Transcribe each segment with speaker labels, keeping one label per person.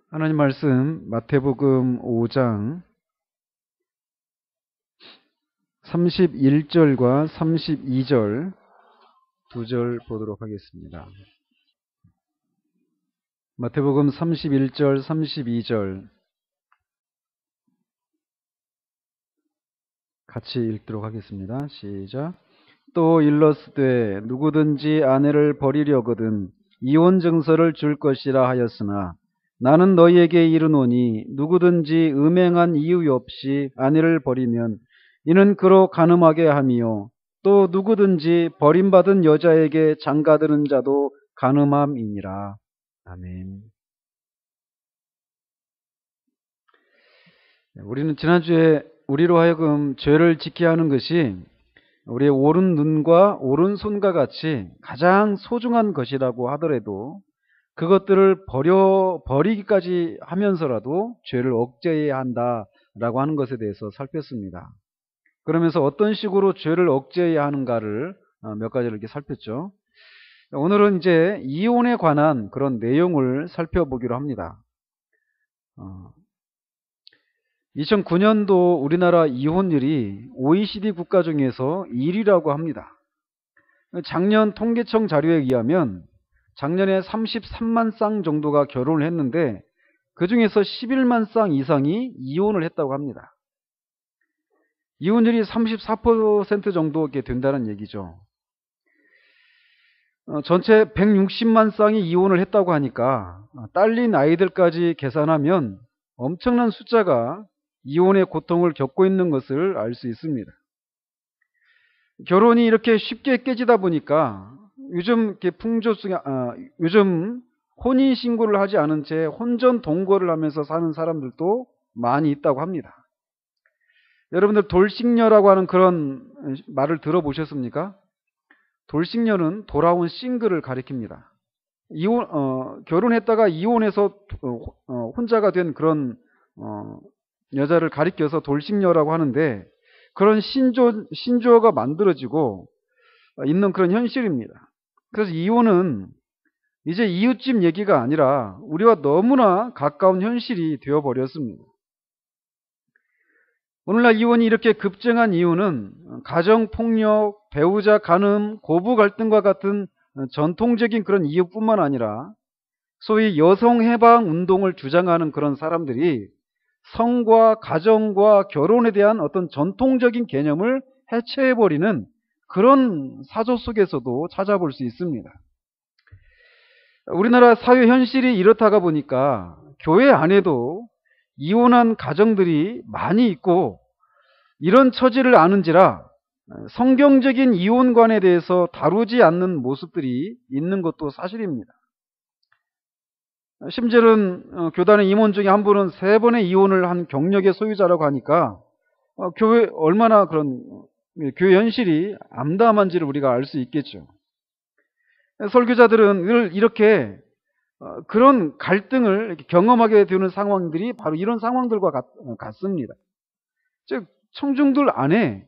Speaker 1: 하나님 말씀 마태복음 5장 31절과 32절 두 절 보도록 하겠습니다. 마태복음 31절, 32절 같이 읽도록 하겠습니다. 시작. 또 일러스되 누구든지 아내를 버리려거든 이혼 증서를 줄 것이라 하였으나 나는 너희에게 이르노니 누구든지 음행한 이유 없이 아내를 버리면 이는 그로 간음하게 함이요 또 누구든지 버림받은 여자에게 장가드는 자도 간음함이니라. 아멘. 우리는 지난주에 우리로 하여금 죄를 지켜야 하는 것이 우리의 오른 눈과 오른손과 같이 가장 소중한 것이라고 하더라도 그것들을 버리기까지 하면서라도 죄를 억제해야 한다라고 하는 것에 대해서 살폈습니다. 그러면서 어떤 식으로 죄를 억제해야 하는가를 몇 가지를 이렇게 살폈죠. 오늘은 이제 이혼에 관한 그런 내용을 살펴보기로 합니다. 2009년도 우리나라 이혼율이 OECD 국가 중에서 1위라고 합니다. 작년 통계청 자료에 의하면 작년에 33만 쌍 정도가 결혼을 했는데 그 중에서 11만 쌍 이상이 이혼을 했다고 합니다. 이혼율이 34% 정도 된다는 얘기죠. 전체 160만 쌍이 이혼을 했다고 하니까 딸린 아이들까지 계산하면 엄청난 숫자가 이혼의 고통을 겪고 있는 것을 알 수 있습니다. 결혼이 이렇게 쉽게 깨지다 보니까 요즘 요즘 혼인 신고를 하지 않은 채 혼전 동거를 하면서 사는 사람들도 많이 있다고 합니다. 여러분들 돌싱녀라고 하는 그런 말을 들어보셨습니까? 돌싱녀는 돌아온 싱글을 가리킵니다. 결혼했다가 이혼해서 혼자가 된 그런 여자를 가리켜서 돌싱녀라고 하는데 그런 신조어가 만들어지고 있는 그런 현실입니다. 그래서 이혼은 이제 이웃집 얘기가 아니라 우리와 너무나 가까운 현실이 되어버렸습니다. 오늘날 이혼이 이렇게 급증한 이유는 가정폭력, 배우자 간음, 고부 갈등과 같은 전통적인 그런 이유뿐만 아니라 소위 여성해방 운동을 주장하는 그런 사람들이 성과 가정과 결혼에 대한 어떤 전통적인 개념을 해체해버리는 그런 사조 속에서도 찾아볼 수 있습니다. 우리나라 사회 현실이 이렇다가 보니까 교회 안에도 이혼한 가정들이 많이 있고 이런 처지를 아는지라 성경적인 이혼관에 대해서 다루지 않는 모습들이 있는 것도 사실입니다. 심지어는 교단의 임원 중에 한 분은 3번의 이혼을 한 경력의 소유자라고 하니까 교회 얼마나 그런 교회 현실이 암담한지를 우리가 알 수 있겠죠. 설교자들은 늘 이렇게 그런 갈등을 이렇게 경험하게 되는 상황들이 바로 이런 상황들과 같습니다. 즉 청중들 안에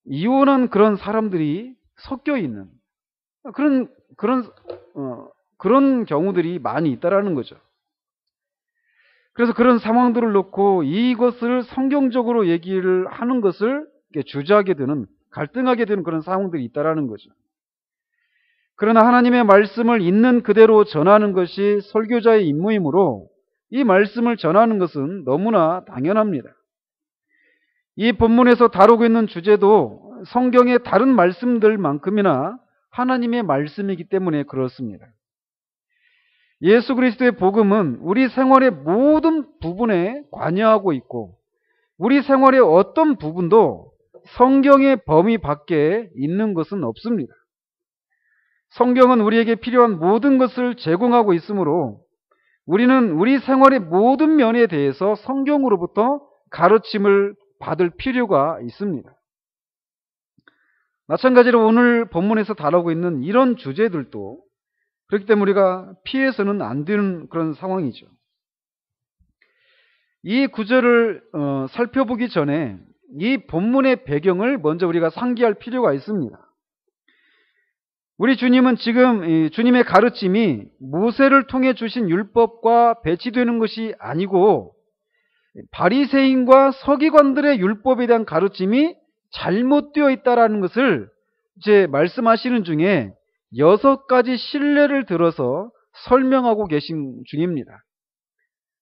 Speaker 1: 이혼한 그런 사람들이 섞여 있는 그런 경우들이 많이 있다라는 거죠. 그래서 그런 상황들을 놓고 이것을 성경적으로 얘기를 하는 것을 주저하게 되는, 갈등하게 되는 그런 상황들이 있다라는 거죠. 그러나 하나님의 말씀을 있는 그대로 전하는 것이 설교자의 임무이므로 이 말씀을 전하는 것은 너무나 당연합니다. 이 본문에서 다루고 있는 주제도 성경의 다른 말씀들만큼이나 하나님의 말씀이기 때문에 그렇습니다. 예수 그리스도의 복음은 우리 생활의 모든 부분에 관여하고 있고 우리 생활의 어떤 부분도 성경의 범위 밖에 있는 것은 없습니다. 성경은 우리에게 필요한 모든 것을 제공하고 있으므로 우리는 우리 생활의 모든 면에 대해서 성경으로부터 가르침을 받을 필요가 있습니다. 마찬가지로 오늘 본문에서 다루고 있는 이런 주제들도 그렇기 때문에 우리가 피해서는 안 되는 그런 상황이죠. 이 구절을 살펴보기 전에 이 본문의 배경을 먼저 우리가 상기할 필요가 있습니다. 우리 주님은 지금 이 주님의 가르침이 모세를 통해 주신 율법과 배치되는 것이 아니고 바리새인과 서기관들의 율법에 대한 가르침이 잘못되어 있다라는 것을 이제 말씀하시는 중에 6가지 실례를 들어서 설명하고 계신 중입니다.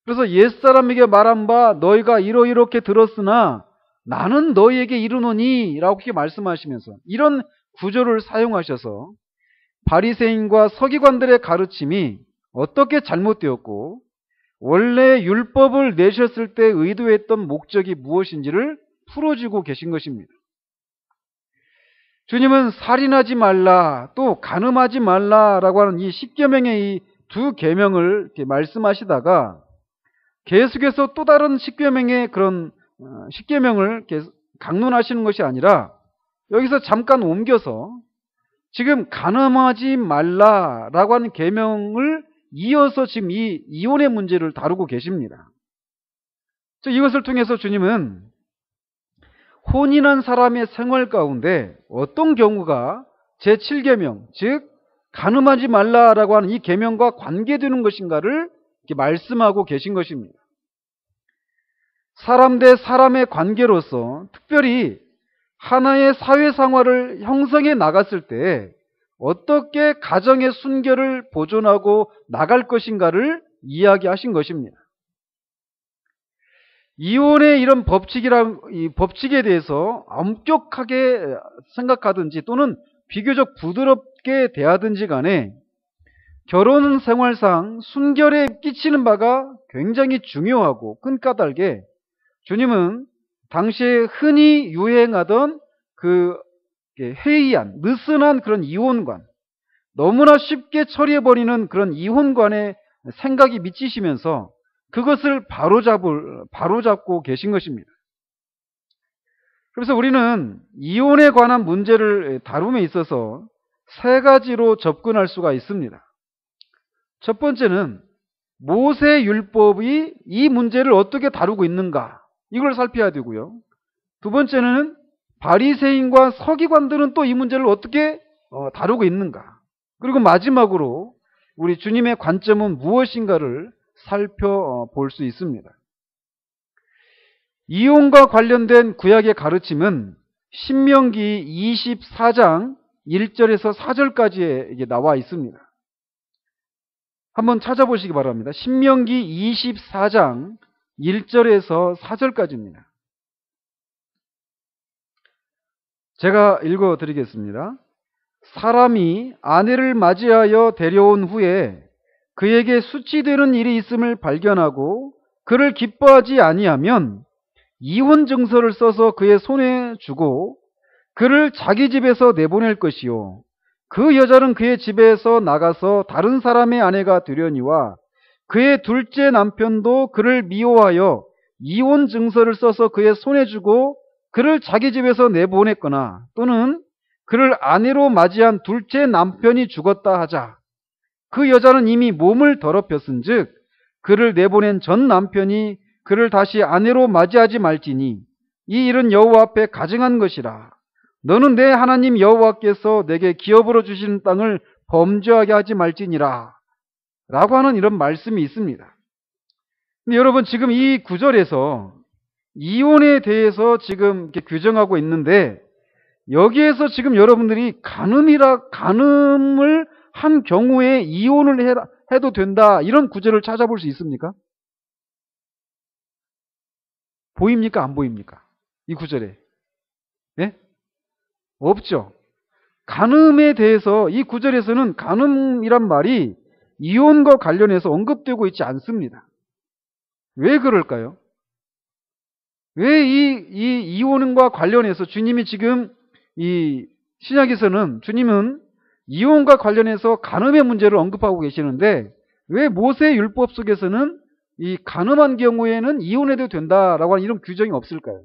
Speaker 1: 그래서 옛사람에게 말한 바 너희가 이렇게 들었으나 나는 너희에게 이르노니 라고 이렇게 말씀하시면서 이런 구조를 사용하셔서 바리새인과 서기관들의 가르침이 어떻게 잘못되었고 원래 율법을 내셨을 때 의도했던 목적이 무엇인지를 풀어주고 계신 것입니다. 주님은 살인하지 말라 또 간음하지 말라라고 하는 이 10계명의 이 두 계명을 이렇게 말씀하시다가 계속해서 또 다른 10계명의 그런 10계명을 강론하시는 것이 아니라 여기서 잠깐 옮겨서 지금 간음하지 말라라고 하는 계명을 이어서 지금 이 이혼의 문제를 다루고 계십니다. 이것을 통해서 주님은 혼인한 사람의 생활 가운데 어떤 경우가 제7계명 즉 간음하지 말라라고 하는 이 계명과 관계되는 것인가를 이렇게 말씀하고 계신 것입니다. 사람 대 사람의 관계로서 특별히 하나의 사회생활을 형성해 나갔을 때 어떻게 가정의 순결을 보존하고 나갈 것인가를 이야기하신 것입니다. 이혼의 이런 이 법칙에 대해서 엄격하게 생각하든지 또는 비교적 부드럽게 대하든지 간에 결혼 생활상 순결에 끼치는 바가 굉장히 중요하고 큰 까닭에 주님은 당시에 흔히 유행하던 그 해이한, 느슨한 그런 이혼관, 너무나 쉽게 처리해버리는 그런 이혼관에 생각이 미치시면서 그것을 바로잡고 계신 것입니다. 그래서 우리는 이혼에 관한 문제를 다룸에 있어서 3가지로 접근할 수가 있습니다. 첫 번째는 모세 율법이 이 문제를 어떻게 다루고 있는가 이걸 살펴야 되고요. 두 번째는 바리새인과 서기관들은 또 이 문제를 어떻게 다루고 있는가. 그리고 마지막으로 우리 주님의 관점은 무엇인가를 살펴볼 수 있습니다. 이혼과 관련된 구약의 가르침은 신명기 24장 1절에서 4절까지에 나와 있습니다. 한번 찾아보시기 바랍니다. 신명기 24장 1절에서 4절까지입니다. 제가 읽어드리겠습니다. 사람이 아내를 맞이하여 데려온 후에 그에게 수치되는 일이 있음을 발견하고 그를 기뻐하지 아니하면 이혼 증서를 써서 그의 손에 주고 그를 자기 집에서 내보낼 것이요 그 여자는 그의 집에서 나가서 다른 사람의 아내가 되려니와 그의 둘째 남편도 그를 미워하여 이혼 증서를 써서 그의 손에 주고 그를 자기 집에서 내보냈거나 또는 그를 아내로 맞이한 둘째 남편이 죽었다 하자 그 여자는 이미 몸을 더럽혔은즉 그를 내보낸 전 남편이 그를 다시 아내로 맞이하지 말지니 이 일은 여호와 앞에 가증한 것이라. 너는 내 하나님 여호와께서 내게 기업으로 주시는 땅을 범죄하게 하지 말지니라 라고 하는 이런 말씀이 있습니다. 근데 여러분 지금 이 구절에서 이혼에 대해서 지금 이렇게 규정하고 있는데 여기에서 지금 여러분들이 간음을 한 경우에 이혼을 해도 된다 이런 구절을 찾아볼 수 있습니까? 보입니까? 안 보입니까? 이 구절에. 네? 없죠. 간음에 대해서 이 구절에서는 간음이란 말이 이혼과 관련해서 언급되고 있지 않습니다. 왜 그럴까요? 왜 이 이혼과 관련해서 주님이 지금 이 신약에서는 주님은 이혼과 관련해서 간음의 문제를 언급하고 계시는데 왜 모세 율법 속에서는 이 간음한 경우에는 이혼해도 된다라고 하는 이런 규정이 없을까요?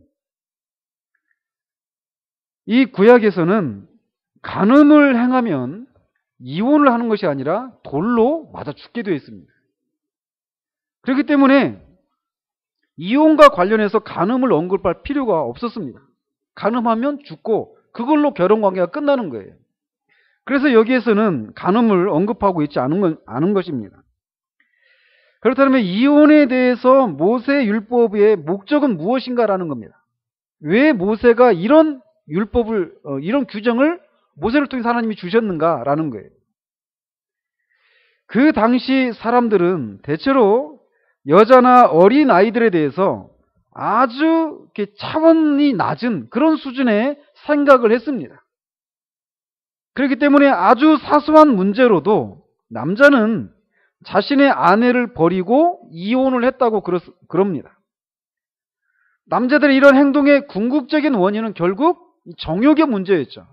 Speaker 1: 이 구약에서는 간음을 행하면 이혼을 하는 것이 아니라 돌로 맞아 죽게 되어 있습니다. 그렇기 때문에 이혼과 관련해서 간음을 언급할 필요가 없었습니다. 간음하면 죽고 그걸로 결혼관계가 끝나는 거예요. 그래서 여기에서는 간음을 언급하고 있지 않은 것입니다. 그렇다면 이혼에 대해서 모세 율법의 목적은 무엇인가라는 겁니다. 왜 모세가 이런 율법을, 이런 규정을 모세를 통해서 하나님이 주셨는가라는 거예요. 그 당시 사람들은 대체로 여자나 어린 아이들에 대해서 아주 이렇게 차원이 낮은 그런 수준의 생각을 했습니다. 그렇기 때문에 아주 사소한 문제로도 남자는 자신의 아내를 버리고 이혼을 했다고 그럽니다. 남자들의 이런 행동의 궁극적인 원인은 결국 정욕의 문제였죠.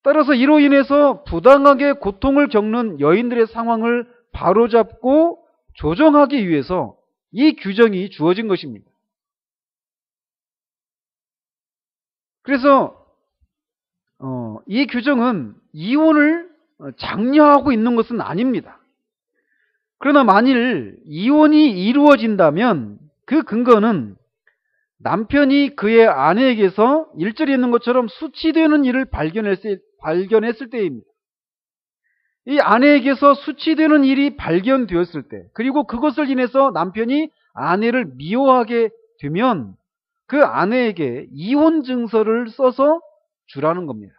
Speaker 1: 따라서 이로 인해서 부당하게 고통을 겪는 여인들의 상황을 바로잡고 조정하기 위해서 이 규정이 주어진 것입니다. 그래서 이 규정은 이혼을 장려하고 있는 것은 아닙니다. 그러나 만일 이혼이 이루어진다면 그 근거는 남편이 그의 아내에게서 일절이 있는 것처럼 수치되는 일을 발견했을 때입니다. 이 아내에게서 수치되는 일이 발견되었을 때, 그리고 그것을 인해서 남편이 아내를 미워하게 되면 그 아내에게 이혼 증서를 써서 주라는 겁니다.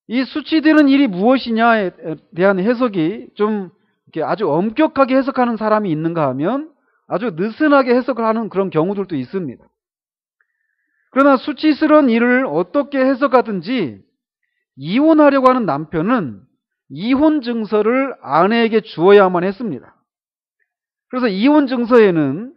Speaker 1: 이 수치되는 일이 무엇이냐에 대한 해석이 좀 이렇게 아주 엄격하게 해석하는 사람이 있는가 하면 아주 느슨하게 해석을 하는 그런 경우들도 있습니다. 그러나 수치스러운 일을 어떻게 해석하든지 이혼하려고 하는 남편은 이혼 증서를 아내에게 주어야만 했습니다. 그래서 이혼 증서에는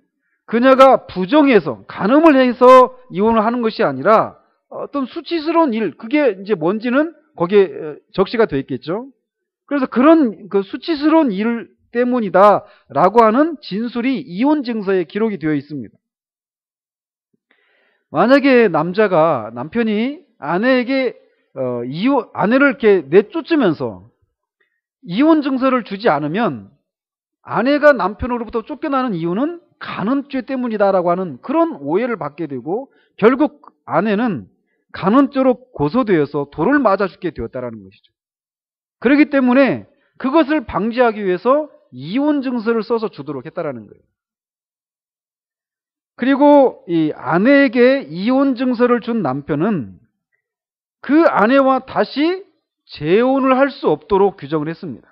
Speaker 1: 그녀가 부정해서 간음을 해서 이혼을 하는 것이 아니라 어떤 수치스러운 일, 그게 이제 뭔지는 거기에 적시가 되어 있겠죠. 그래서 그런 그 수치스러운 일 때문이다라고 하는 진술이 이혼 증서에 기록이 되어 있습니다. 만약에 남편이 아내에게 아내를 이렇게 내쫓으면서 이혼 증서를 주지 않으면 아내가 남편으로부터 쫓겨나는 이유는 간음죄 때문이다라고 하는 그런 오해를 받게 되고 결국 아내는 간음죄로 고소되어서 돌을 맞아 죽게 되었다라는 것이죠. 그렇기 때문에 그것을 방지하기 위해서 이혼 증서를 써서 주도록 했다라는 거예요. 그리고 이 아내에게 이혼 증서를 준 남편은 그 아내와 다시 재혼을 할 수 없도록 규정을 했습니다.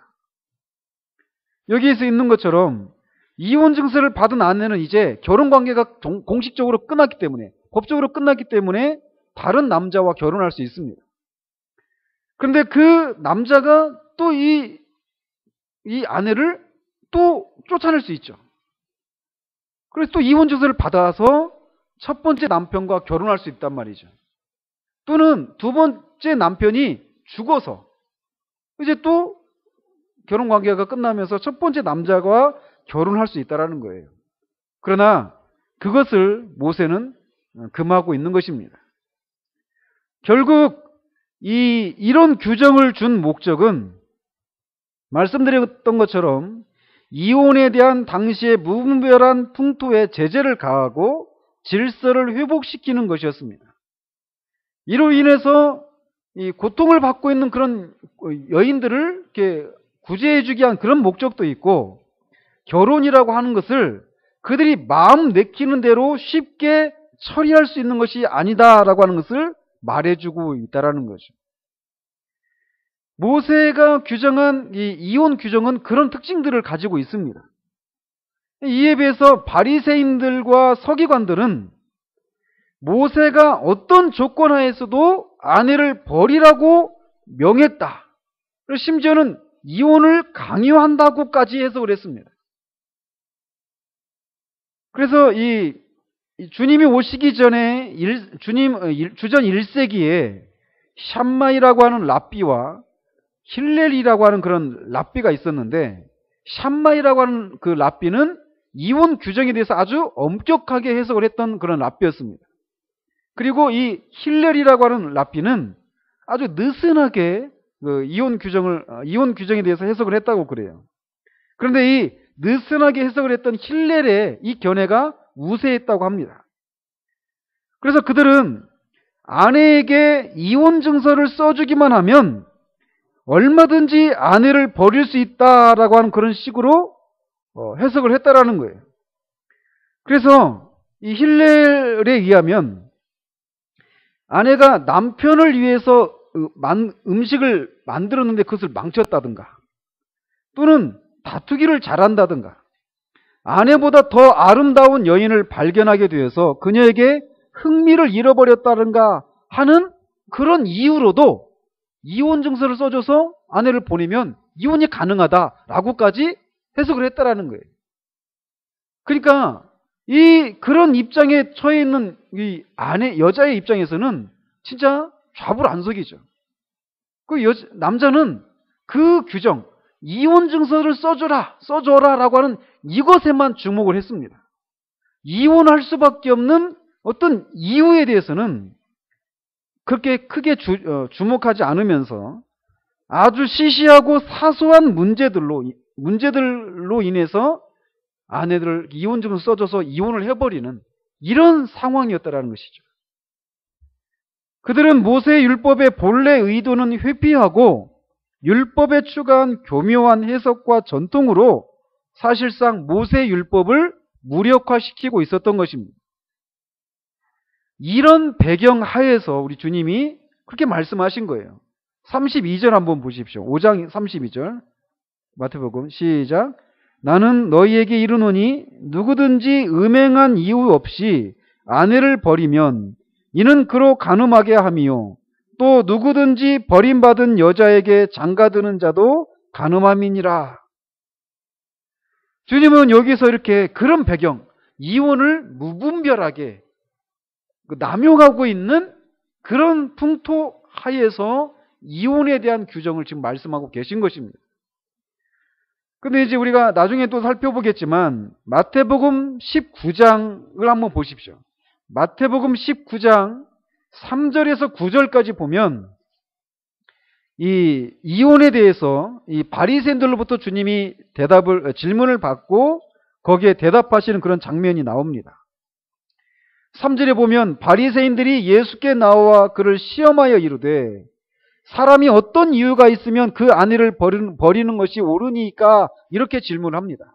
Speaker 1: 여기에서 있는 것처럼 이혼 증서를 받은 아내는 이제 결혼 관계가 공식적으로 끝났기 때문에, 법적으로 끝났기 때문에 다른 남자와 결혼할 수 있습니다. 그런데 그 남자가 또 이 아내를 또 쫓아낼 수 있죠. 그래서 또 이혼 증서를 받아서 첫 번째 남편과 결혼할 수 있단 말이죠. 또는 두 번째 남편이 죽어서 이제 또 결혼 관계가 끝나면서 첫 번째 남자와 결혼할 수 있다는 거예요. 그러나 그것을 모세는 금하고 있는 것입니다. 결국 이런 규정을 준 목적은 말씀드렸던 것처럼 이혼에 대한 당시의 무분별한 풍토에 제재를 가하고 질서를 회복시키는 것이었습니다. 이로 인해서 이 고통을 받고 있는 그런 여인들을 이렇게 구제해주기 위한 그런 목적도 있고, 결혼이라고 하는 것을 그들이 마음 내키는 대로 쉽게 처리할 수 있는 것이 아니다라고 하는 것을 말해주고 있다라는 거죠. 모세가 규정한 이 이혼 규정은 그런 특징들을 가지고 있습니다. 이에 비해서 바리새인들과 서기관들은 모세가 어떤 조건 하에서도 아내를 버리라고 명했다. 심지어는 이혼을 강요한다고까지 해석을 했습니다. 그래서 이 주님이 오시기 전에 주전 1세기에 샴마이라고 하는 랍비와 힐렐이라고 하는 그런 랍비가 있었는데, 샴마이라고 하는 그 랍비는 이혼 규정에 대해서 아주 엄격하게 해석을 했던 그런 랍비였습니다. 그리고 이 힐렐이라고 하는 랍비는 아주 느슨하게 그 이혼 규정에 대해서 해석을 했다고 그래요. 그런데 이 느슨하게 해석을 했던 힐렐의 이 견해가 우세했다고 합니다. 그래서 그들은 아내에게 이혼 증서를 써주기만 하면 얼마든지 아내를 버릴 수 있다라고 하는 그런 식으로 해석을 했다라는 거예요. 그래서 이 힐렐에 의하면 아내가 남편을 위해서 음식을 만들었는데 그것을 망쳤다든가, 또는 다투기를 잘한다든가, 아내보다 더 아름다운 여인을 발견하게 되어서 그녀에게 흥미를 잃어버렸다든가 하는 그런 이유로도 이혼 증서를 써줘서 아내를 보내면 이혼이 가능하다라고까지 해석을 했다라는 거예요. 그러니까 그런 입장에 처해 있는 이 여자의 입장에서는 진짜 좌불안석이죠. 남자는 그 규정, 이혼 증서를 써줘라라고 하는 이것에만 주목을 했습니다. 이혼할 수밖에 없는 어떤 이유에 대해서는 그렇게 크게 주목하지 않으면서 아주 시시하고 사소한 문제들로 인해서 아내들을 이혼 증서 써줘서 이혼을 해버리는 이런 상황이었다라는 것이죠. 그들은 모세의 율법의 본래 의도는 회피하고 율법에 추가한 교묘한 해석과 전통으로 사실상 모세의 율법을 무력화시키고 있었던 것입니다. 이런 배경 하에서 우리 주님이 그렇게 말씀하신 거예요. 32절 한번 보십시오. 5장 32절 마태복음 시작. 나는 너희에게 이르노니 누구든지 음행한 이유 없이 아내를 버리면 이는 그로 간음하게 함이요 또 누구든지 버림받은 여자에게 장가드는 자도 간음함이니라. 주님은 여기서 이렇게 그런 배경, 이혼을 무분별하게 남용하고 있는 그런 풍토 하에서 이혼에 대한 규정을 지금 말씀하고 계신 것입니다. 근데 이제 우리가 나중에 또 살펴보겠지만 마태복음 19장을 한번 보십시오. 마태복음 19장 3절에서 9절까지 보면 이 이혼에 대해서 이 바리새인들로부터 주님이 질문을 받고 거기에 대답하시는 그런 장면이 나옵니다. 3절에 보면 바리새인들이 예수께 나와 그를 시험하여 이르되 사람이 어떤 이유가 있으면 그 아내를 버리는 것이 옳으니까 이렇게 질문을 합니다.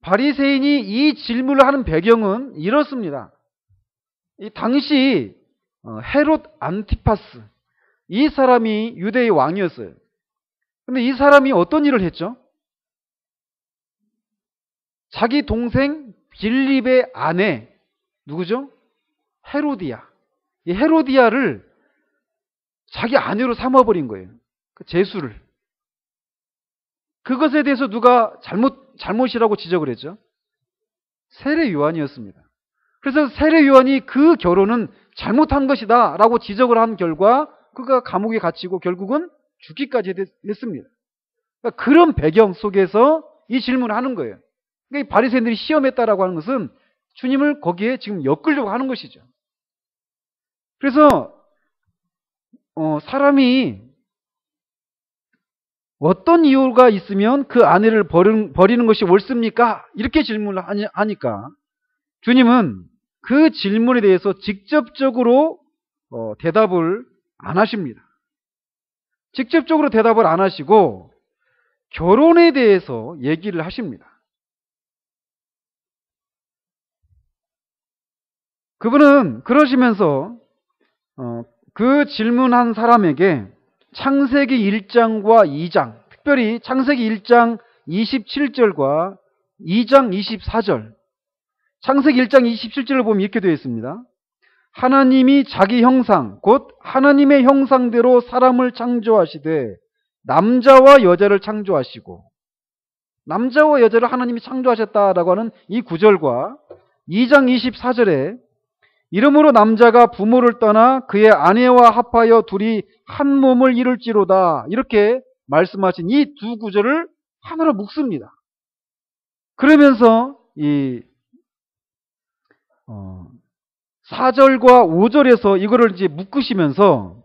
Speaker 1: 바리새인이 이 질문을 하는 배경은 이렇습니다. 이 당시 헤롯 안티파스, 이 사람이 유대의 왕이었어요. 근데 이 사람이 어떤 일을 했죠? 자기 동생 빌립의 아내, 누구죠? 헤로디아. 이 헤로디아를 자기 아내로 삼아버린 거예요. 그 제수를. 그것에 대해서 누가 잘못이라고 지적을 했죠? 세례 요한이었습니다. 그래서 세례 요한이 그 결혼은 잘못한 것이다 라고 지적을 한 결과 그가 감옥에 갇히고 결국은 죽기까지 했습니다. 그러니까 그런 배경 속에서 이 질문을 하는 거예요. 그러니까 이 바리새인들이 시험했다라고 하는 것은 주님을 거기에 지금 엮으려고 하는 것이죠. 그래서 사람이 어떤 이유가 있으면 그 아내를 버리는 것이 옳습니까? 이렇게 질문을 하니까 주님은 그 질문에 대해서 직접적으로 대답을 안 하십니다. 직접적으로 대답을 안 하시고 결혼에 대해서 얘기를 하십니다. 그분은 그러시면서 그 질문한 사람에게 창세기 1장과 2장, 특별히 창세기 1장 27절과 2장 24절, 창세기 1장 27절을 보면 이렇게 되어 있습니다. 하나님이 자기 형상, 곧 하나님의 형상대로 사람을 창조하시되 남자와 여자를 창조하시고, 남자와 여자를 하나님이 창조하셨다라고 하는 이 구절과 2장 24절에 이러므로 남자가 부모를 떠나 그의 아내와 합하여 둘이 한 몸을 이룰지로다 이렇게 말씀하신 이 두 구절을 하나로 묶습니다. 그러면서 이 4절과 5절에서 이거를 이제 묶으시면서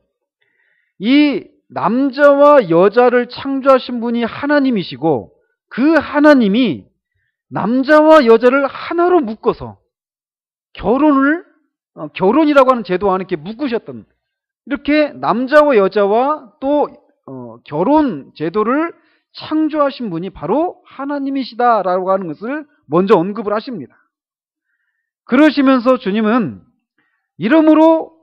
Speaker 1: 이 남자와 여자를 창조하신 분이 하나님이시고 그 하나님이 남자와 여자를 하나로 묶어서 결혼을 결혼이라고 하는 제도 안에 이렇게 묶으셨던, 이렇게 남자와 여자와 또 결혼 제도를 창조하신 분이 바로 하나님이시다라고 하는 것을 먼저 언급을 하십니다. 그러시면서 주님은 이러므로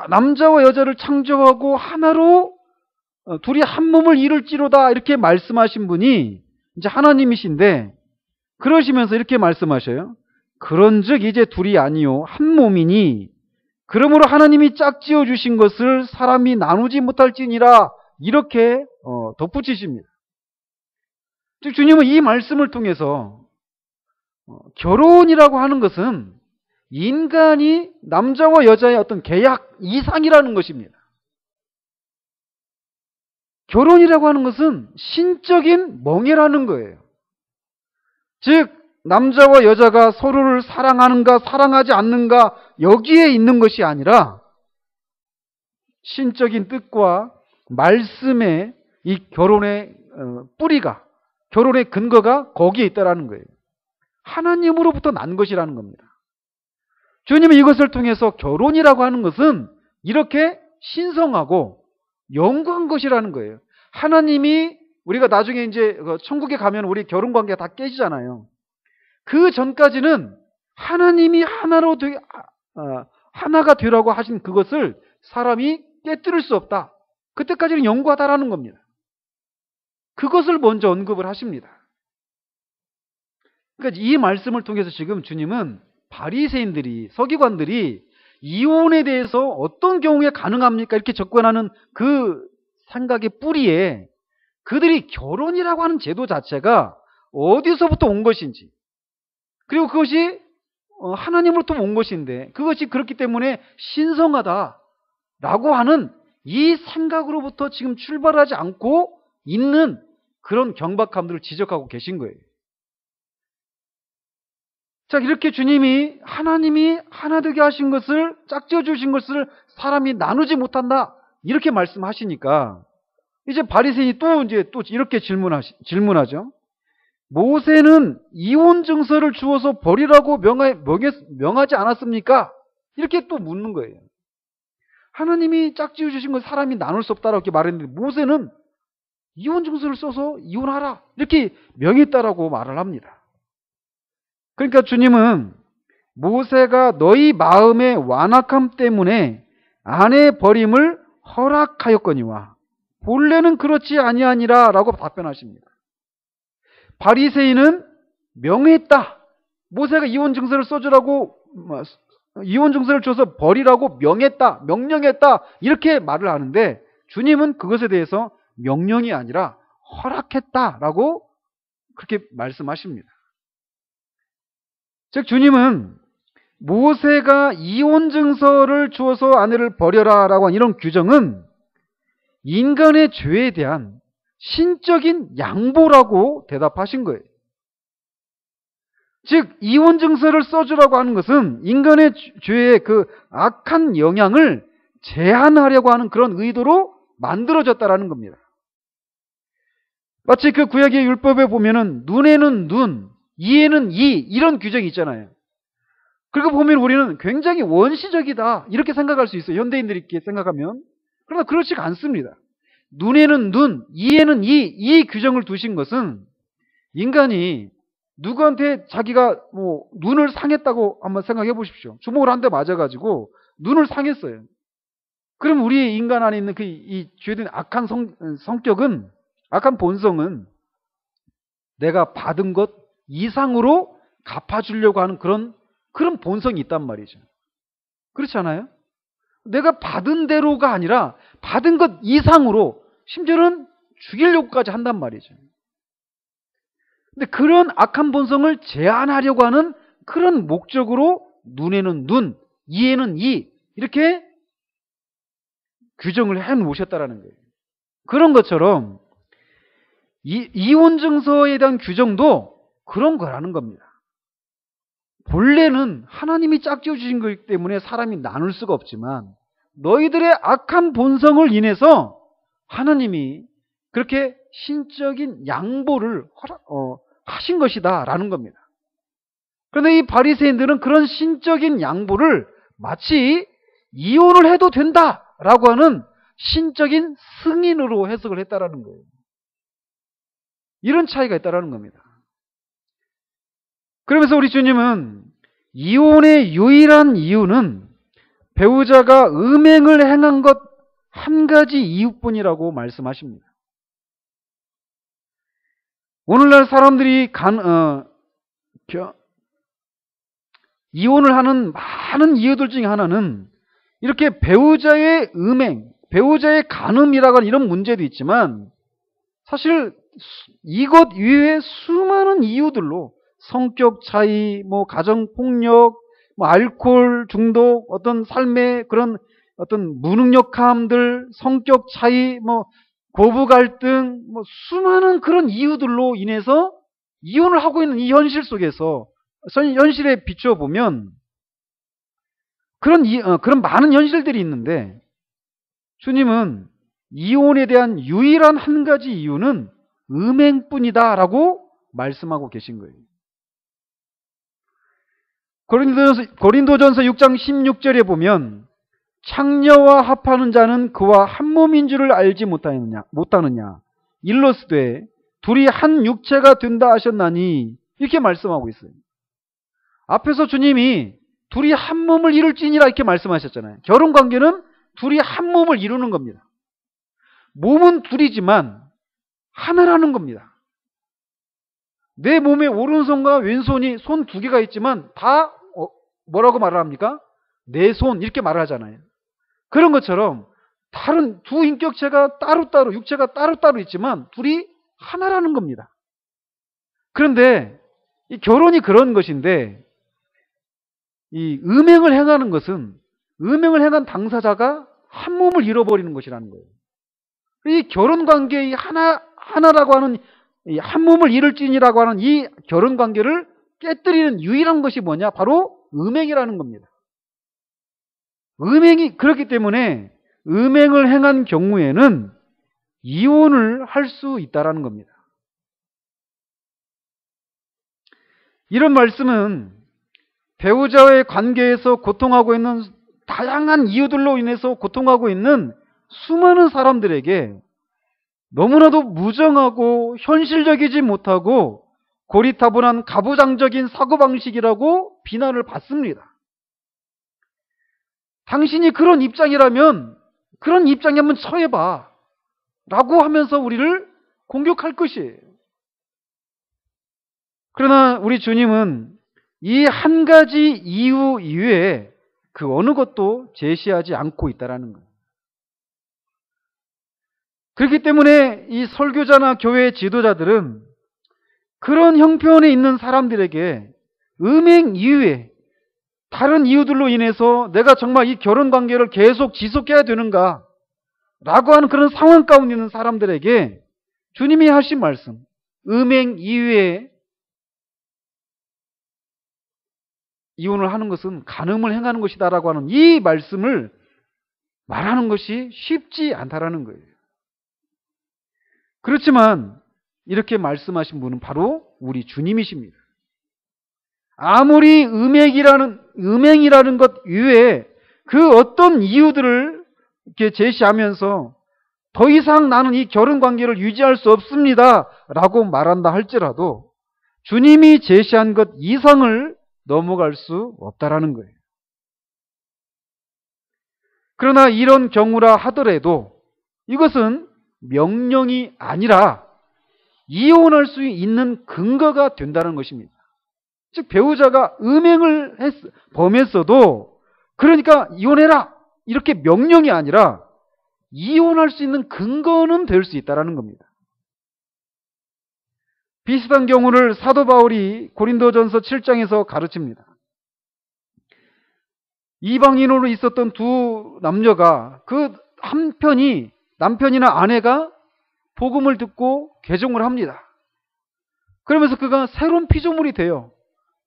Speaker 1: 남자와 여자를 창조하고 하나로 둘이 한 몸을 이룰지로다 이렇게 말씀하신 분이 이제 하나님이신데, 그러시면서 이렇게 말씀하셔요. 그런즉 이제 둘이 아니요 한 몸이니 그러므로 하나님이 짝지어 주신 것을 사람이 나누지 못할지니라, 이렇게 덧붙이십니다. 즉 주님은 이 말씀을 통해서 결혼이라고 하는 것은 인간이 남자와 여자의 어떤 계약 이상이라는 것입니다. 결혼이라고 하는 것은 신적인 멍해라는 거예요. 즉 남자와 여자가 서로를 사랑하는가 사랑하지 않는가 여기에 있는 것이 아니라 신적인 뜻과 말씀의 이 결혼의 뿌리가, 결혼의 근거가 거기에 있다라는 거예요. 하나님으로부터 난 것이라는 겁니다. 주님은 이것을 통해서 결혼이라고 하는 것은 이렇게 신성하고 영광한 것이라는 거예요. 하나님이, 우리가 나중에 이제 천국에 가면 우리 결혼 관계가 다 깨지잖아요. 그 전까지는 하나님이 하나가 되라고 하신 그것을 사람이 깨뜨릴 수 없다. 그때까지는 영구하다라는 겁니다. 그것을 먼저 언급을 하십니다. 그러니까 이 말씀을 통해서 지금 주님은 바리새인들이, 서기관들이 이혼에 대해서 어떤 경우에 가능합니까? 이렇게 접근하는 그 생각의 뿌리에 그들이 결혼이라고 하는 제도 자체가 어디서부터 온 것인지, 그리고 그것이 하나님으로부터 온 것인데 그것이 그렇기 때문에 신성하다라고 하는 이 생각으로부터 지금 출발하지 않고 있는 그런 경박함들을 지적하고 계신 거예요. 자, 이렇게 주님이 하나님이 하나 되게 하신 것을, 짝지어 주신 것을 사람이 나누지 못한다 이렇게 말씀하시니까 이제 바리새인이 또 이렇게 질문하죠. 모세는 이혼 증서를 주어서 버리라고 명하지 않았습니까? 이렇게 또 묻는 거예요. 하나님이 짝지어 주신 것 사람이 나눌 수 없다라고 이렇게 말했는데 모세는 이혼 증서를 써서 이혼하라 이렇게 명했다라고 말을 합니다. 그러니까 주님은 모세가 너희 마음의 완악함 때문에 아내 버림을 허락하였거니와 본래는 그렇지 아니하니라 라고 답변하십니다. 바리새인은 명했다. 모세가 이혼 증서를 써주라고, 이혼 증서를 줘서 버리라고 명령했다 이렇게 말을 하는데 주님은 그것에 대해서 명령이 아니라 허락했다라고 그렇게 말씀하십니다. 즉 주님은 모세가 이혼 증서를 주어서 아내를 버려라라고 한 이런 규정은 인간의 죄에 대한 신적인 양보라고 대답하신 거예요. 즉 이혼 증서를 써주라고 하는 것은 인간의 죄의 그 악한 영향을 제한하려고 하는 그런 의도로 만들어졌다라는 겁니다. 마치 그 구약의 율법에 보면은 눈에는 눈, 이에는 이 이런 규정이 있잖아요. 그리고 보면 우리는 굉장히 원시적이다 이렇게 생각할 수 있어요. 현대인들이 이렇게 생각하면. 그러나 그렇지가 않습니다. 눈에는 눈, 이에는 이 규정을 두신 것은 인간이 누구한테 자기가 눈을 상했다고 한번 생각해 보십시오. 주먹을 한 대 맞아가지고 눈을 상했어요. 그럼 우리 인간 안에 있는 이 죄된 악한 성격은, 악한 본성은 내가 받은 것 이상으로 갚아주려고 하는 그런 본성이 있단 말이죠. 그렇지 않아요? 내가 받은 대로가 아니라 받은 것 이상으로, 심지어는 죽이려고까지 한단 말이죠. 근데 그런 악한 본성을 제한하려고 하는 그런 목적으로 눈에는 눈, 이에는 이 이렇게 규정을 해놓으셨다라는 거예요. 그런 것처럼 이혼 증서에 대한 규정도 그런 거라는 겁니다. 본래는 하나님이 짝지어 주신 거기 때문에 사람이 나눌 수가 없지만 너희들의 악한 본성을 인해서 하나님이 그렇게 신적인 양보를 하신 것이다 라는 겁니다. 그런데 이 바리새인들은 그런 신적인 양보를 마치 이혼을 해도 된다라고 하는 신적인 승인으로 해석을 했다라는 거예요. 이런 차이가 있다라는 겁니다. 그러면서 우리 주님은 이혼의 유일한 이유는 배우자가 음행을 행한 것 한 가지 이유뿐이라고 말씀하십니다. 오늘날 사람들이 이혼을 하는 많은 이유들 중에 하나는 이렇게 배우자의 음행, 배우자의 간음이라고 하는 이런 문제도 있지만 사실 이것 이외에 수많은 이유들로 성격 차이, 가정폭력, 알코올 중독, 어떤 삶의 그런 어떤 무능력함들, 성격 차이, 고부 갈등, 수많은 그런 이유들로 인해서 이혼을 하고 있는 이 현실 속에서, 현실에 비추어 보면 그런 많은 현실들이 있는데 주님은 이혼에 대한 유일한 한 가지 이유는 음행뿐이다라고 말씀하고 계신 거예요. 고린도전서 6장 16절에 보면 창녀와 합하는 자는 그와 한 몸인 줄을 알지 못하느냐 일러스되 둘이 한 육체가 된다 하셨나니 이렇게 말씀하고 있어요. 앞에서 주님이 둘이 한 몸을 이룰지니라 이렇게 말씀하셨잖아요. 결혼관계는 둘이 한 몸을 이루는 겁니다. 몸은 둘이지만 하나라는 겁니다. 내 몸에 오른손과 왼손이 손 두 개가 있지만 다 뭐라고 말을 합니까? 내 손 이렇게 말을 하잖아요. 그런 것처럼 다른 두 인격체가 따로따로, 육체가 따로따로 있지만 둘이 하나라는 겁니다. 그런데 이 결혼이 그런 것인데 이 음행을 행하는 것은 음행을 행한 당사자가 한 몸을 잃어버리는 것이라는 거예요. 이 결혼관계의 하나라고 하는 이 한 몸을 잃을지니라고 하는 이 결혼관계를 깨뜨리는 유일한 것이 뭐냐? 바로 음행이라는 겁니다. 음행이 그렇기 때문에 음행을 행한 경우에는 이혼을 할 수 있다라는 겁니다. 이런 말씀은 배우자와의 관계에서 고통하고 있는 다양한 이유들로 인해서 고통하고 있는 수많은 사람들에게 너무나도 무정하고 현실적이지 못하고 고리타분한 가부장적인 사고방식이라고 비난을 받습니다. 당신이 그런 입장이라면 그런 입장에 한번 처해봐 라고 하면서 우리를 공격할 것이에요. 그러나 우리 주님은 이 한 가지 이유 이외에 그 어느 것도 제시하지 않고 있다는 거예요. 그렇기 때문에 이 설교자나 교회 지도자들은 그런 형편에 있는 사람들에게 음행 이외에 다른 이유들로 인해서 내가 정말 이 결혼 관계를 계속 지속해야 되는가 라고 하는 그런 상황 가운데 있는 사람들에게 주님이 하신 말씀, 음행 이외에 이혼을 하는 것은 간음을 행하는 것이다 라고 하는 이 말씀을 말하는 것이 쉽지 않다라는 거예요. 그렇지만 이렇게 말씀하신 분은 바로 우리 주님이십니다. 아무리 음행이라는 것 이외에 그 어떤 이유들을 이렇게 제시하면서 더 이상 나는 이 결혼 관계를 유지할 수 없습니다 라고 말한다 할지라도 주님이 제시한 것 이상을 넘어갈 수 없다라는 거예요. 그러나 이런 경우라 하더라도 이것은 명령이 아니라 이혼할 수 있는 근거가 된다는 것입니다. 즉 배우자가 음행을 범했어도 그러니까 이혼해라 이렇게 명령이 아니라 이혼할 수 있는 근거는 될 수 있다는 겁니다. 비슷한 경우를 사도 바울이 고린도전서 7장에서 가르칩니다. 이방인으로 있었던 두 남녀가 그 한편이 남편이나 아내가 복음을 듣고 개종을 합니다. 그러면서 그가 새로운 피조물이 돼요.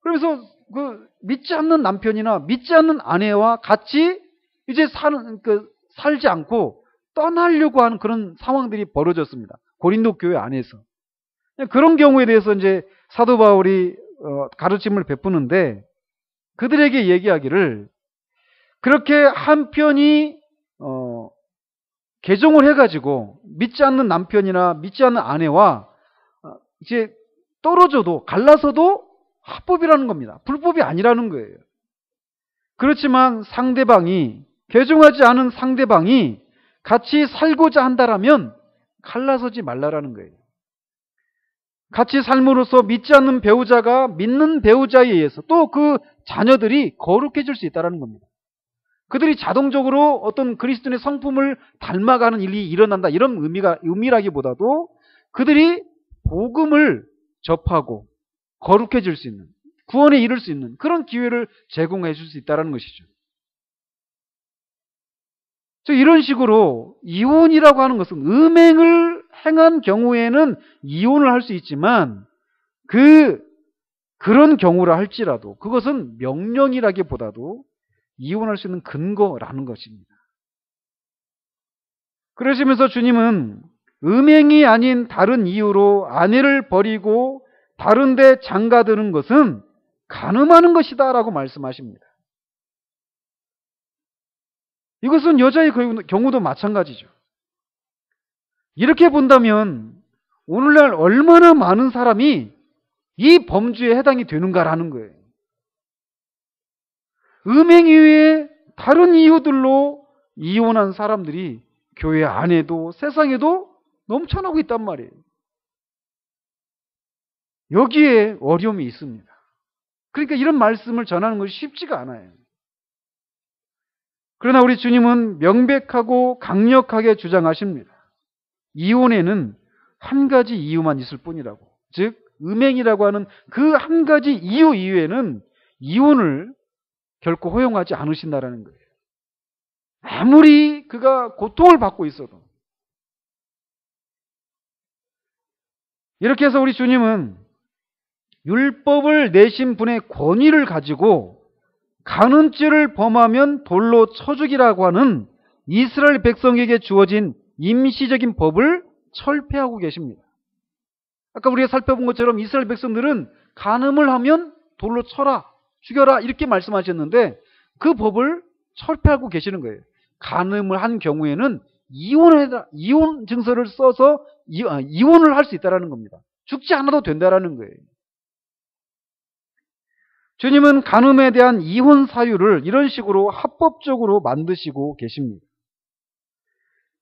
Speaker 1: 그러면서 그 믿지 않는 남편이나 믿지 않는 아내와 같이 이제 살지 않고 떠나려고 하는 그런 상황들이 벌어졌습니다. 고린도 교회 안에서. 그런 경우에 대해서 이제 사도 바울이 가르침을 베푸는데 그들에게 얘기하기를 그렇게 한편이 개종을 해가지고 믿지 않는 남편이나 믿지 않는 아내와 이제 떨어져도 갈라서도 합법이라는 겁니다. 불법이 아니라는 거예요. 그렇지만 상대방이 개종하지 않은 상대방이 같이 살고자 한다라면 갈라서지 말라라는 거예요. 같이 삶으로써 믿지 않는 배우자가 믿는 배우자에 의해서 또 그 자녀들이 거룩해질 수 있다는 겁니다. 그들이 자동적으로 어떤 그리스도인의 성품을 닮아가는 일이 일어난다, 이런 의미라기보다도 그들이 복음을 접하고 거룩해질 수 있는, 구원에 이를 수 있는 그런 기회를 제공해 줄 수 있다는 것이죠. 이런 식으로 이혼이라고 하는 것은 음행을 행한 경우에는 이혼을 할 수 있지만 그런 경우라 할지라도 그것은 명령이라기보다도 이혼할 수 있는 근거라는 것입니다. 그러시면서 주님은 음행이 아닌 다른 이유로 아내를 버리고 다른 데 장가드는 것은 간음하는 것이다 라고 말씀하십니다. 이것은 여자의 경우도 마찬가지죠. 이렇게 본다면 오늘날 얼마나 많은 사람이 이 범주에 해당이 되는가라는 거예요. 음행 이외에 다른 이유들로 이혼한 사람들이 교회 안에도 세상에도 넘쳐나고 있단 말이에요. 여기에 어려움이 있습니다. 그러니까 이런 말씀을 전하는 것이 쉽지가 않아요. 그러나 우리 주님은 명백하고 강력하게 주장하십니다. 이혼에는 한 가지 이유만 있을 뿐이라고. 즉 음행이라고 하는 그 한 가지 이유 이외에는 이혼을 결코 허용하지 않으신다라는 거예요. 아무리 그가 고통을 받고 있어도. 이렇게 해서 우리 주님은 율법을 내신 분의 권위를 가지고 간음죄를 범하면 돌로 쳐 죽이라고 하는 이스라엘 백성에게 주어진 임시적인 법을 철폐하고 계십니다. 아까 우리가 살펴본 것처럼 이스라엘 백성들은 간음을 하면 돌로 쳐라, 죽여라 이렇게 말씀하셨는데 그 법을 철폐하고 계시는 거예요. 간음을 한 경우에는 이혼 증서를 써서 이혼을 할 수 있다는 겁니다. 죽지 않아도 된다는 거예요. 주님은 간음에 대한 이혼 사유를 이런 식으로 합법적으로 만드시고 계십니다.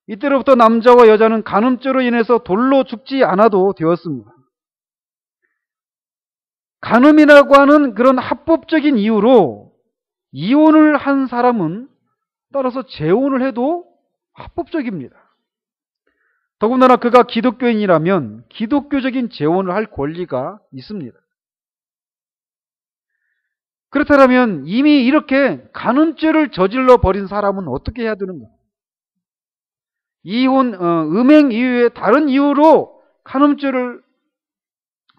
Speaker 1: 이때로부터 남자와 여자는 간음죄로 인해서 돌로 죽지 않아도 되었습니다. 간음이라고 하는 그런 합법적인 이유로 이혼을 한 사람은 따라서 재혼을 해도 합법적입니다. 더군다나 그가 기독교인이라면 기독교적인 재혼을 할 권리가 있습니다. 그렇다면 이미 이렇게 간음죄를 저질러 버린 사람은 어떻게 해야 되는가? 음행 이외에 다른 이유로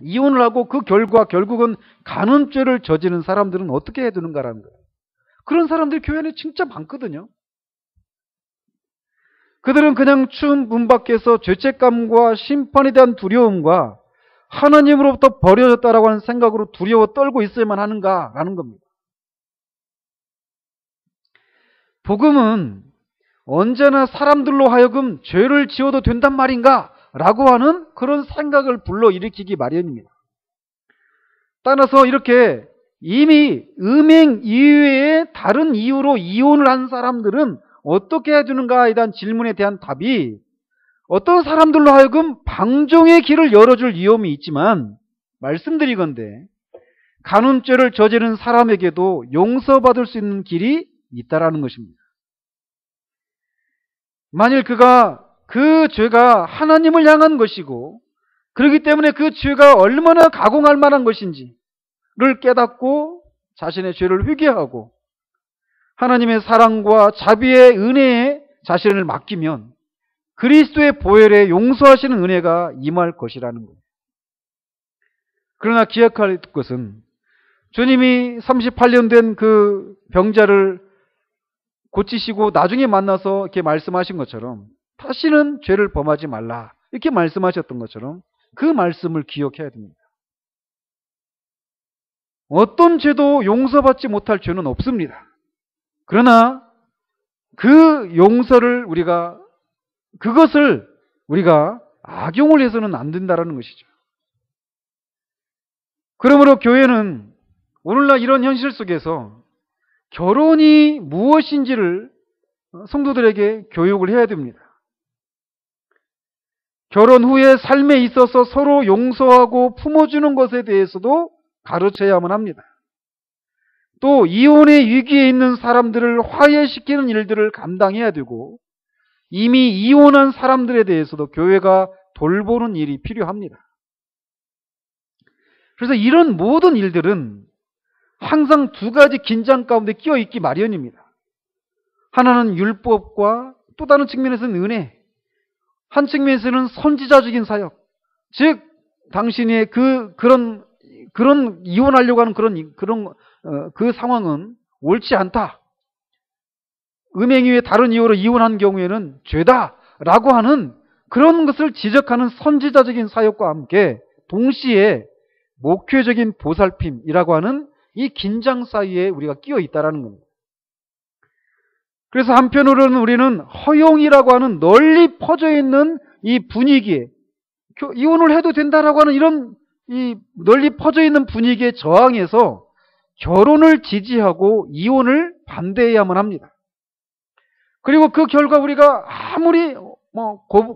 Speaker 1: 이혼을 하고 그 결국은 간음죄를 저지른 사람들은 어떻게 해야 되는가라는 거예요. 그런 사람들이 교회 안에 진짜 많거든요. 그들은 그냥 추운 문 밖에서 죄책감과 심판에 대한 두려움과 하나님으로부터 버려졌다라고 하는 생각으로 두려워 떨고 있어야만 하는가라는 겁니다. 복음은 언제나 사람들로 하여금 죄를 지어도 된단 말인가? 라고 하는 그런 생각을 불러일으키기 마련입니다. 따라서 이렇게 이미 음행 이외에 다른 이유로 이혼을 한 사람들은 어떻게 해야 되는가에 대한 질문에 대한 답이 어떤 사람들로 하여금 방종의 길을 열어줄 위험이 있지만 말씀드리건대 간음죄를 저지른 사람에게도 용서받을 수 있는 길이 있다라는 것입니다. 만일 그 죄가 하나님을 향한 것이고 그렇기 때문에 그 죄가 얼마나 가공할 만한 것인지를 깨닫고 자신의 죄를 회개하고 하나님의 사랑과 자비의 은혜에 자신을 맡기면 그리스도의 보혈에 용서하시는 은혜가 임할 것이라는 거예요. 그러나 기억할 것은 주님이 38년 된 그 병자를 고치시고 나중에 만나서 이렇게 말씀하신 것처럼 다시는 죄를 범하지 말라 이렇게 말씀하셨던 것처럼 그 말씀을 기억해야 됩니다. 어떤 죄도 용서받지 못할 죄는 없습니다. 그러나 그 용서를 그것을 우리가 악용을 해서는 안 된다라는 것이죠. 그러므로 교회는 오늘날 이런 현실 속에서 결혼이 무엇인지를 성도들에게 교육을 해야 됩니다. 결혼 후에 삶에 있어서 서로 용서하고 품어주는 것에 대해서도 가르쳐야만 합니다. 또 이혼의 위기에 있는 사람들을 화해시키는 일들을 감당해야 되고, 이미 이혼한 사람들에 대해서도 교회가 돌보는 일이 필요합니다. 그래서 이런 모든 일들은 항상 두 가지 긴장 가운데 끼어 있기 마련입니다. 하나는 율법과 또 다른 측면에서는 은혜, 한 측면에서는 선지자적인 사역, 즉 당신의 그런 이혼하려고 하는 그 상황은 옳지 않다. 음행 이외에 다른 이유로 이혼한 경우에는 죄다라고 하는 그런 것을 지적하는 선지자적인 사역과 함께 동시에 목회적인 보살핌이라고 하는 이 긴장 사이에 우리가 끼어 있다라는 겁니다. 그래서 한편으로는 우리는 허용이라고 하는 널리 퍼져 있는 이 분위기에, 이혼을 해도 된다라고 하는 이런 이 널리 퍼져 있는 분위기에 저항해서 결혼을 지지하고 이혼을 반대해야만 합니다. 그리고 그 결과 우리가 아무리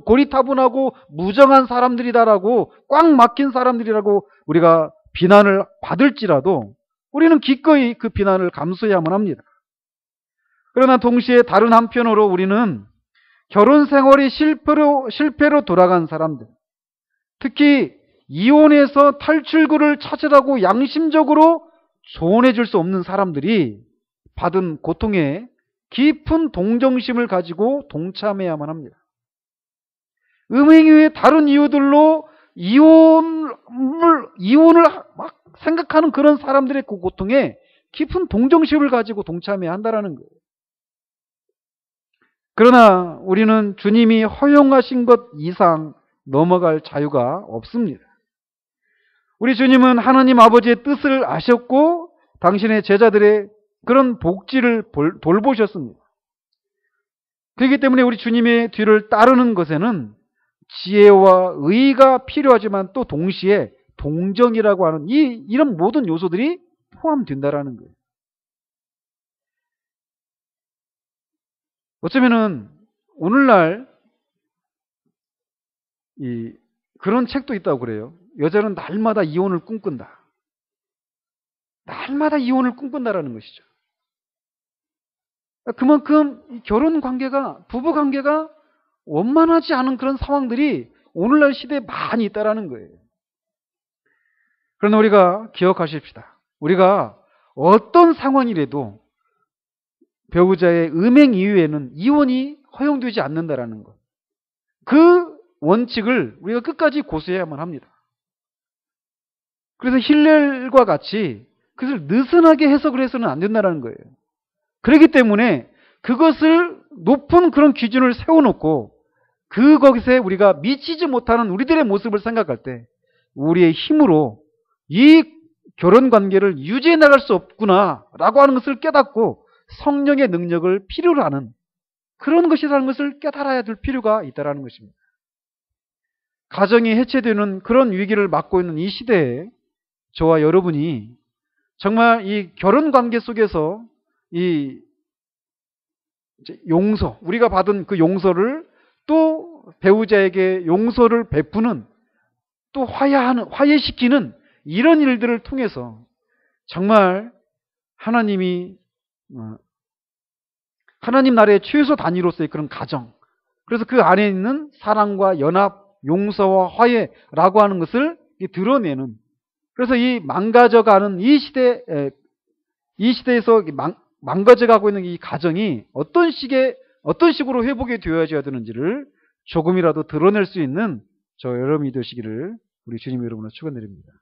Speaker 1: 고리타분하고 무정한 사람들이다라고, 꽉 막힌 사람들이라고 우리가 비난을 받을지라도 우리는 기꺼이 그 비난을 감수해야만 합니다. 그러나 동시에 다른 한편으로 우리는 결혼 생활이 실패로 돌아간 사람들, 특히 이혼해서 탈출구를 찾으라고 양심적으로 조언해 줄 수 없는 사람들이 받은 고통에 깊은 동정심을 가지고 동참해야만 합니다. 음행 이외에 다른 이유들로 이혼을 막 생각하는 그런 사람들의 그 고통에 깊은 동정심을 가지고 동참해야 한다는 거예요. 그러나 우리는 주님이 허용하신 것 이상 넘어갈 자유가 없습니다. 우리 주님은 하나님 아버지의 뜻을 아셨고 당신의 제자들의 그런 복지를 돌보셨습니다. 그렇기 때문에 우리 주님의 뒤를 따르는 것에는 지혜와 의가 필요하지만 또 동시에 동정이라고 하는 이런 모든 요소들이 포함된다라는 거예요. 어쩌면은 오늘날 그런 책도 있다고 그래요. 여자는 날마다 이혼을 꿈꾼다. 날마다 이혼을 꿈꾼다라는 것이죠. 그만큼 결혼 관계가, 부부 관계가 원만하지 않은 그런 상황들이 오늘날 시대에 많이 있다라는 거예요. 그러나 우리가 기억하십시다. 우리가 어떤 상황이라도 배우자의 음행 이후에는 이혼이 허용되지 않는다라는 것. 그 원칙을 우리가 끝까지 고수해야만 합니다. 그래서 힐렐과 같이 그것을 느슨하게 해석을 해서는 안 된다는 거예요. 그렇기 때문에 그것을 높은 그런 기준을 세워놓고 거기서 우리가 미치지 못하는 우리들의 모습을 생각할 때 우리의 힘으로 이 결혼관계를 유지해 나갈 수 없구나라고 하는 것을 깨닫고 성령의 능력을 필요로 하는 그런 것이라는 것을 깨달아야 될 필요가 있다는 것입니다. 가정이 해체되는 그런 위기를 맞고 있는 이 시대에 저와 여러분이 정말 이 결혼관계 속에서 이 용서, 우리가 받은 그 용서를 또 배우자에게 용서를 베푸는, 또 화해시키는 이런 일들을 통해서 정말 하나님 나라의 최소 단위로서의 그런 가정, 그래서 그 안에 있는 사랑과 연합, 용서와 화해라고 하는 것을 드러내는, 그래서 이 망가져가는 이 시대에서 망가져가고 있는 이 가정이 어떤 식으로 회복이 되어져야 되는지를 조금이라도 드러낼 수 있는 저 여러분이 되시기를 우리 주님 여러분으로 축원드립니다.